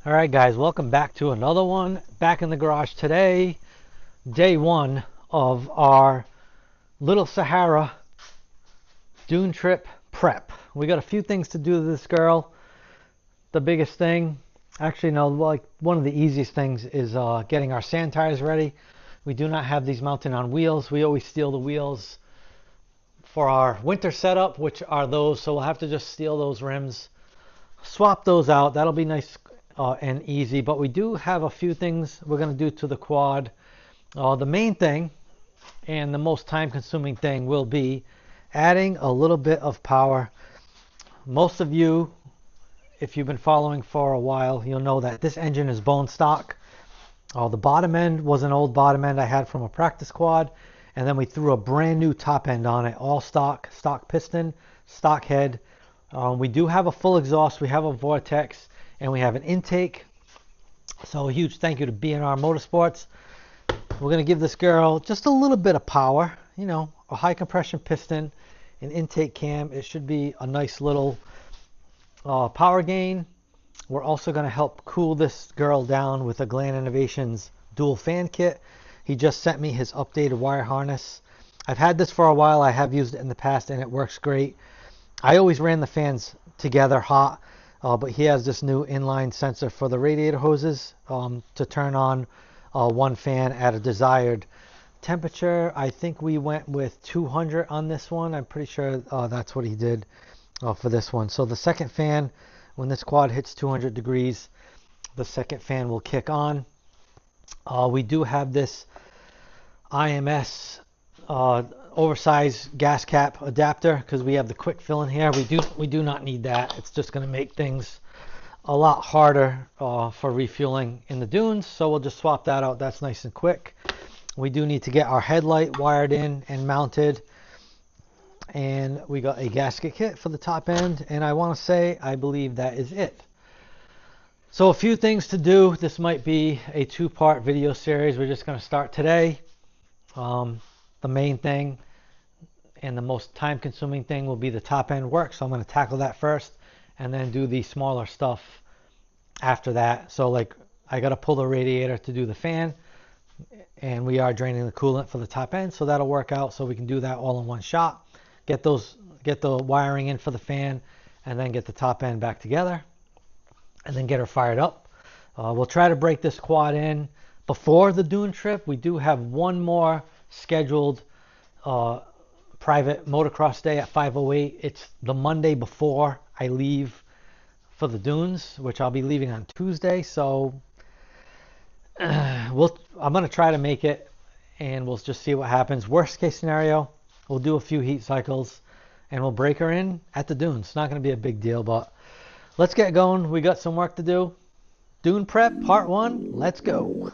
All right, guys, welcome back to another one. Back in the garage today, day one of our Little Sahara Dune trip prep. We got a few things to do to this girl. The biggest thing, actually no, like one of the easiest things is getting our sand tires ready. We do not have these mounted on wheels. We always steal the wheels for our winter setup, which are those, so we'll have to just steal those rims, swap those out. That'll be nice and easy, but we do have a few things we're going to do to the quad. The main thing and the most time consuming thing will be adding a little bit of power. Most of you, if you've been following for a while, you'll know that this engine is bone stock. The bottom end was an old bottom end I had from a practice quad, and then we threw a brand new top end on it, all stock piston, stock head. We do have a full exhaust, we have a vortex, and we have an intake. So a huge thank you to B&R Motorsports. We're going to give this girl just a little bit of power, you know, a high compression piston, an intake cam. It should be a nice little power gain. We're also going to help cool this girl down with a Gland Innovations dual fan kit. He just sent me his updated wire harness. I've had this for a while. I have used it in the past and it works great. I always ran the fans together hot. But he has this new inline sensor for the radiator hoses to turn on one fan at a desired temperature. I think we went with 200 on this one. I'm pretty sure that's what he did for this one. So the second fan, when this quad hits 200 degrees, the second fan will kick on. We do have this IMS oversized gas cap adapter because we have the quick fill in here. We do not need that. It's just going to make things a lot harder for refueling in the dunes, so we'll just swap that out. That's nice and quick. We do need to get our headlight wired in and mounted, and we got a gasket kit for the top end, and I want to say I believe that is it. So a few things to do. This might be a two-part video series. We're just going to start today. The main thing and the most time consuming thing will be the top end work, so I'm going to tackle that first and then do the smaller stuff after that. So like I got to pull the radiator to do the fan, and we are draining the coolant for the top end, so that'll work out, so we can do that all in one shot. Get the wiring in for the fan, and then get the top end back together and then get her fired up. We'll try to break this quad in before the Dune trip. We do have one more scheduled private motocross day at 5:08. It's the Monday before I leave for the dunes, which I'll be leaving on Tuesday. So I'm going to try to make it, and we'll just see what happens. Worst case scenario, we'll do a few heat cycles and we'll break her in at the dunes. It's not going to be a big deal, but let's get going. We got some work to do. Dune prep part 1. Let's go.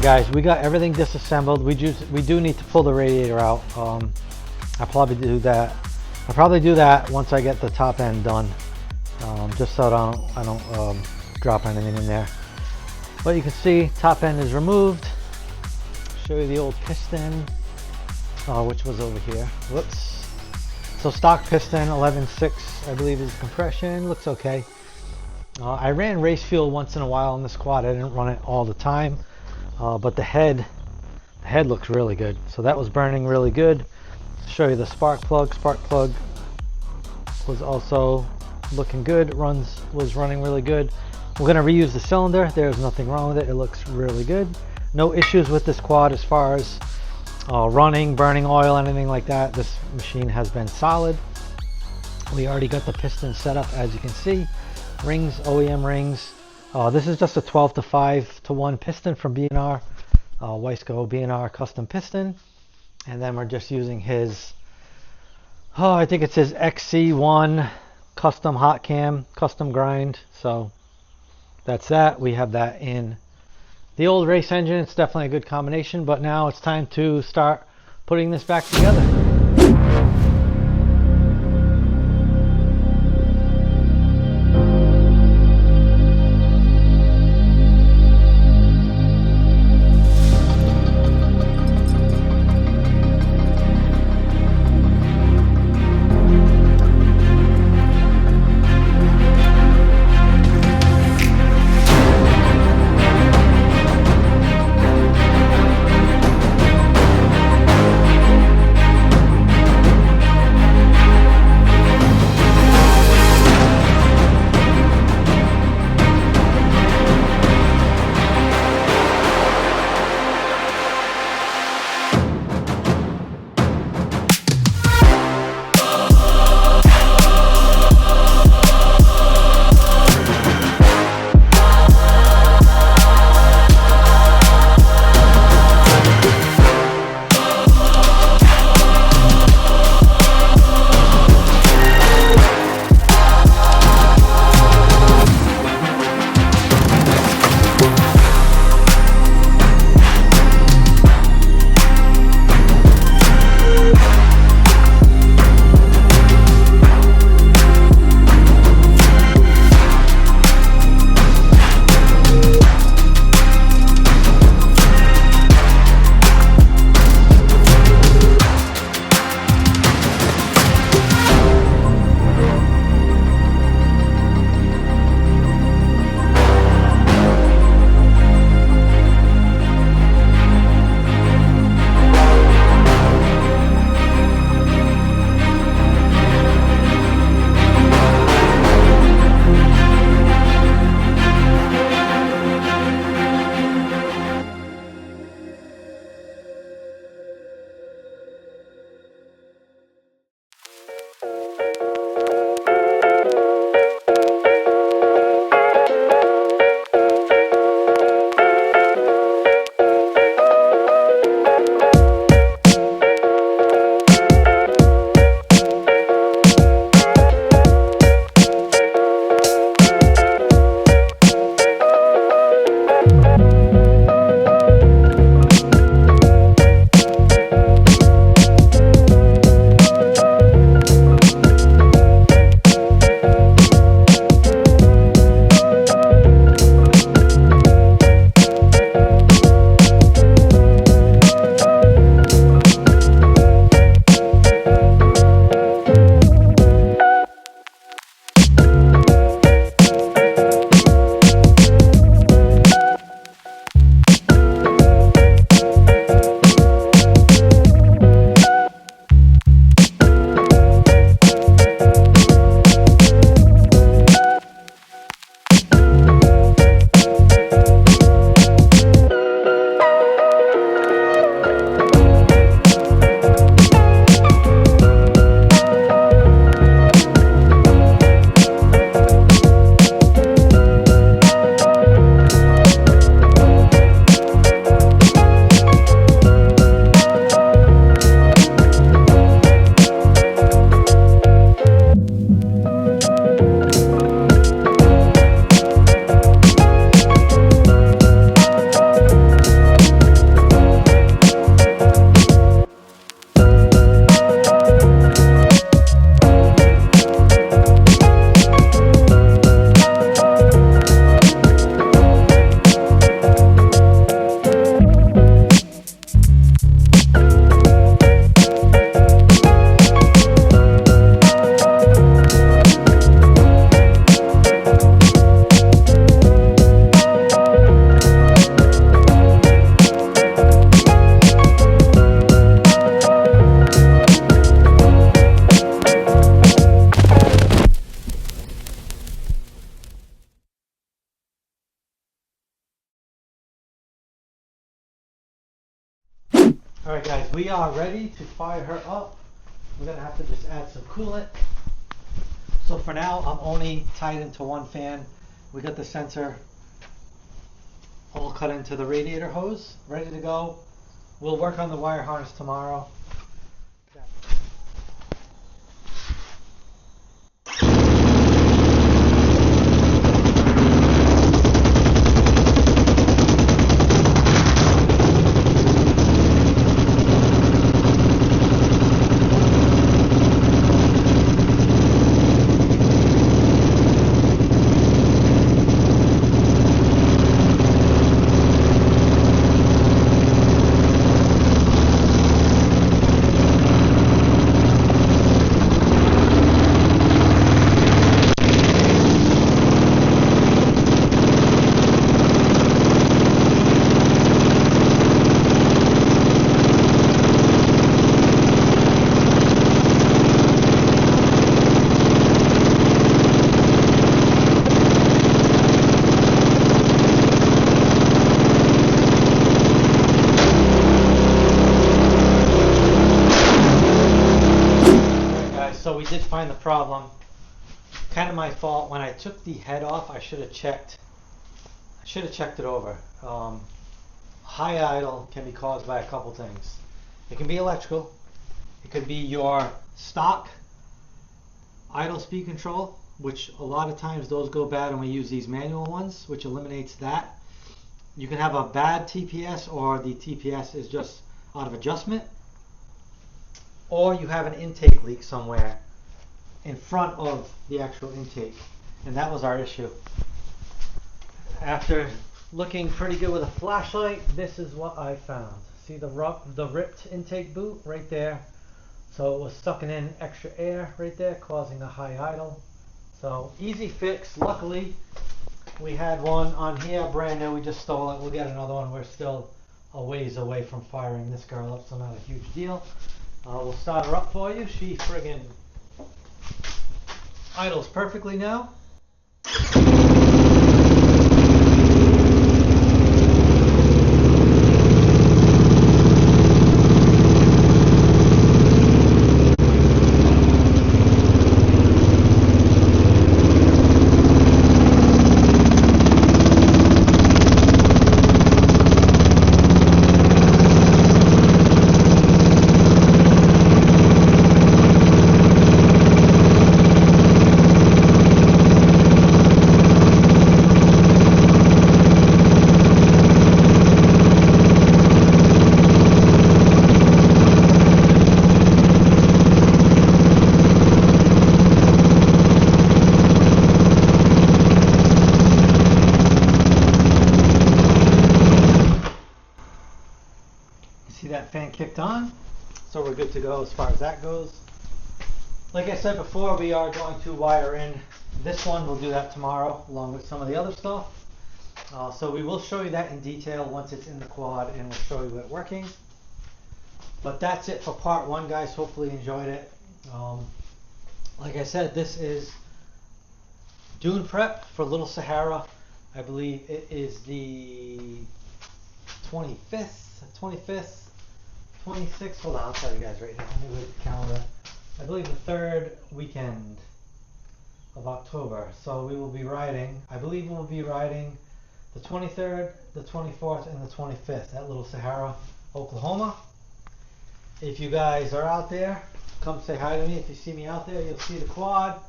guys, we got everything disassembled. We do need to pull the radiator out. I'll probably do that once I get the top end done, just so I don't drop anything in there. But you can see top end is removed. Show you the old piston, which was over here. Whoops. So stock piston 11.6, I believe, is compression. Looks okay. I ran race fuel once in a while on this quad. I didn't run it all the time, but the head looks really good. So that was burning really good. Show you the spark plug. Spark plug was also looking good. Was running really good. We're going to reuse the cylinder. There's nothing wrong with it. It looks really good. No issues with this quad as far as running, burning oil, anything like that. This machine has been solid. We already got the piston set up, as you can see. Rings, OEM rings. This is just a 12-to-5-to-1 piston from B&R, Wiseco B&R custom piston. And then we're just using his, I think it's his XC1 custom hot cam, custom grind. So that's that. We have that in the old race engine. It's definitely a good combination, but now it's time to start putting this back together. Alright guys, we are ready to fire her up. We're going to have to just add some coolant. So for now, I'm only tied into one fan. We got the sensor all cut into the radiator hose, ready to go. We'll work on the wire harness tomorrow. So we did find the problem. Kind of my fault. When I took the head off, I should have checked it over. High idle can be caused by a couple things. It can be electrical. It could be your stock idle speed control, which a lot of times those go bad when we use these manual ones, which eliminates that. You can have a bad TPS, or the TPS is just out of adjustment. Or you have an intake leak somewhere in front of the actual intake, and that was our issue. After looking pretty good with a flashlight, this is what I found. See the ripped intake boot right there? So it was sucking in extra air right there, causing a high idle. So easy fix. Luckily, we had one on here, brand new. We just stole it. We'll get another one. We're still a ways away from firing this girl up, so not a huge deal. We'll start her up for you. She friggin' idles perfectly now. See that fan kicked on, so we're good to go as far as that goes. Like I said before, we are going to wire in this one. We'll do that tomorrow along with some of the other stuff. So we will show you that in detail once it's in the quad, and we'll show you it working. But that's it for part one, guys. Hopefully you enjoyed it. Like I said, this is Dune prep for Little Sahara. I believe it is the 26th, hold on, I'll tell you guys right now. Let me look at the calendar. I believe the third weekend of October. So we will be riding, I believe we'll be riding the 23rd, the 24th, and the 25th at Little Sahara, Oklahoma. If you guys are out there, come say hi to me. If you see me out there, you'll see the quad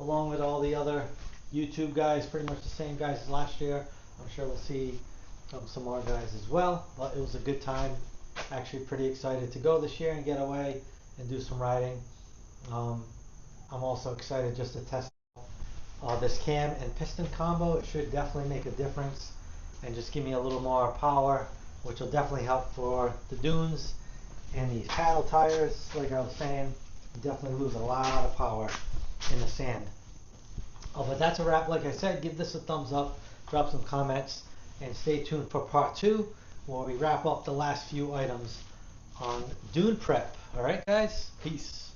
along with all the other YouTube guys, pretty much the same guys as last year. I'm sure we'll see some more guys as well, but it was a good time. Actually pretty excited to go this year and get away and do some riding. I'm also excited just to test this cam and piston combo. It should definitely make a difference and just give me a little more power, which will definitely help for the dunes and these paddle tires. Like I was saying, definitely lose a lot of power in the sand. But that's a wrap. Like I said, give this a thumbs up, drop some comments, and stay tuned for part two, where we wrap up the last few items on Dune prep. All right, guys, peace.